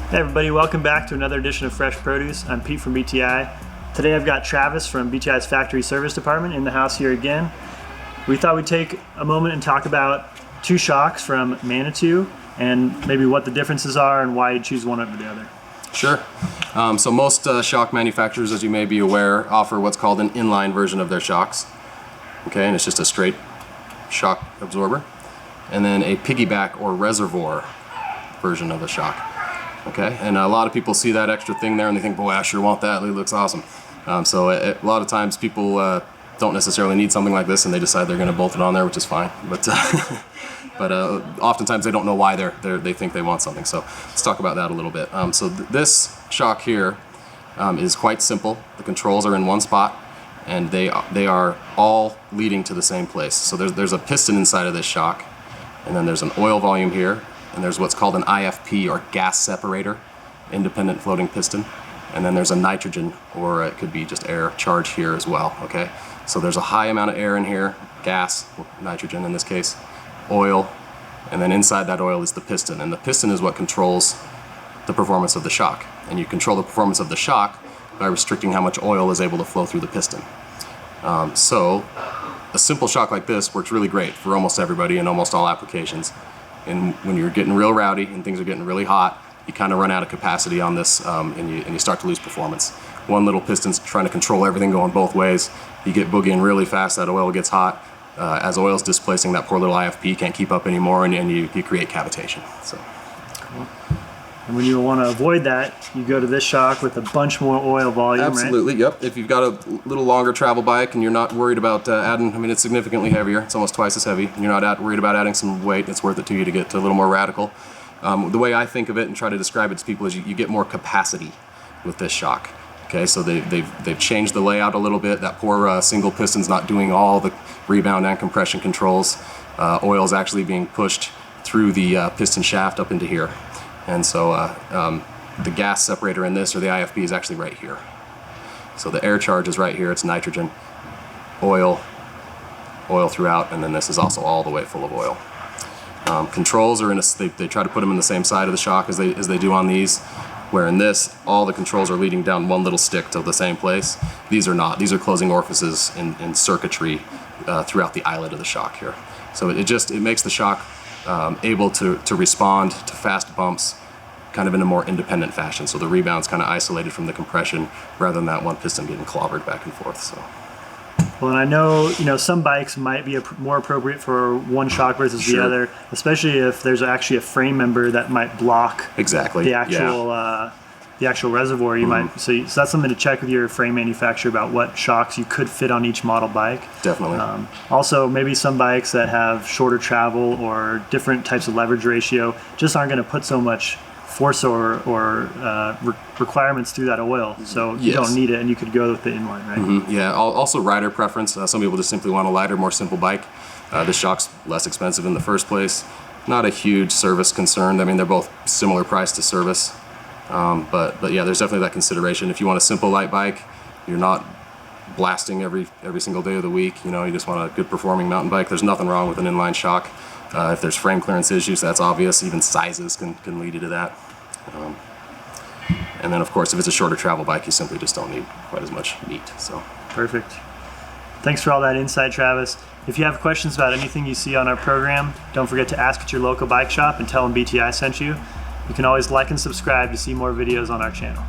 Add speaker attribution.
Speaker 1: Hey everybody, welcome back to another edition of Fresh Produce. I'm Pete from BTI. Today I've got Travis from BTI's Factory Service Department in the house here again. We thought we'd take a moment and talk about two shocks from Manitou and maybe what the differences are and why you choose one over the other.
Speaker 2: Sure. So most shock manufacturers, as you may be aware, offer what's called an inline version of their shocks. Okay, and it's just a straight shock absorber. And then a piggyback or reservoir version of the shock. Okay, and a lot of people see that extra thing there and they think, boy, I sure want that, it looks awesome. So a lot of times people don't necessarily need something like this and they decide they're going to bolt it on there, which is fine. But oftentimes they don't know why they think they want something. So let's talk about that a little bit. So this shock here is quite simple. The controls are in one spot and they are all leading to the same place. So there's a piston inside of this shock, and then there's an oil volume here, and there's what's called an IFP or gas separator, independent floating piston, and then there's a nitrogen, or it could be just air charge here as well. Okay, so there's a high amount of air in here, gas, nitrogen in this case, oil, and then inside that oil is the piston, and the piston is what controls the performance of the shock, and you control the performance of the shock by restricting how much oil is able to flow through the piston. So a simple shock like this works really great for almost everybody in almost all applications. And when you're getting real rowdy and things are getting really hot, you kind of run out of capacity on this and you start to lose performance. One little piston's trying to control everything going both ways. You get boogieing really fast, that oil gets hot. As oil's displacing, that poor little IFP can't keep up anymore, and you create cavitation. So.
Speaker 1: Cool. And when you want to avoid that, you go to this shock with a bunch more oil volume,
Speaker 2: Absolutely,
Speaker 1: right?
Speaker 2: Yep. If you've got a little longer travel bike and you're not worried about adding, I mean, it's significantly heavier, it's almost twice as heavy, and you're not worried about adding some weight, it's worth it to you to get a little more radical. The way I think of it and try to describe it to people is you get more capacity with this shock. Okay, so they've changed the layout a little bit. That poor single piston's not doing all the rebound and compression controls. Oil's actually being pushed through the piston shaft up into here. And so the gas separator in this, or the IFP, is actually right here. So the air charge is right here, it's nitrogen, oil throughout, and then this is also all the way full of oil. Controls are they try to put them in the same side of the shock as they do on these, where in this, all the controls are leading down one little stick to the same place. These are not, these are closing orifices in circuitry throughout the eyelet of the shock here. So it makes the shock able to respond to fast bumps kind of in a more independent fashion. So the rebound's kind of isolated from the compression rather than that one piston getting clobbered back and forth. So.
Speaker 1: Well, and I know, some bikes might be more appropriate for one shock versus
Speaker 2: Sure.
Speaker 1: the other, especially if there's actually a frame member that might block
Speaker 2: Exactly.
Speaker 1: the actual reservoir. You might so that's something to check with your frame manufacturer about what shocks you could fit on each model bike.
Speaker 2: Definitely.
Speaker 1: Also, maybe some bikes that have shorter travel or different types of leverage ratio just aren't going to put so much force or requirements through that oil, so you
Speaker 2: Yes.
Speaker 1: don't need it, and you could go with the inline, right?
Speaker 2: Yeah, also rider preference. Some people just simply want a lighter, more simple bike. This shock's less expensive in the first place. Not a huge service concern. I mean, they're both similar price to service. But yeah, there's definitely that consideration. If you want a simple light bike, you're not blasting every single day of the week, you just want a good performing mountain bike, there's nothing wrong with an inline shock. If there's frame clearance issues, that's obvious. Even sizes can lead you to that. And then of course, if it's a shorter travel bike, you simply just don't need quite as much meat. So.
Speaker 1: Perfect. Thanks for all that insight, Travis. If you have questions about anything you see on our program, don't forget to ask at your local bike shop and tell them BTI sent you. You can always like and subscribe to see more videos on our channel.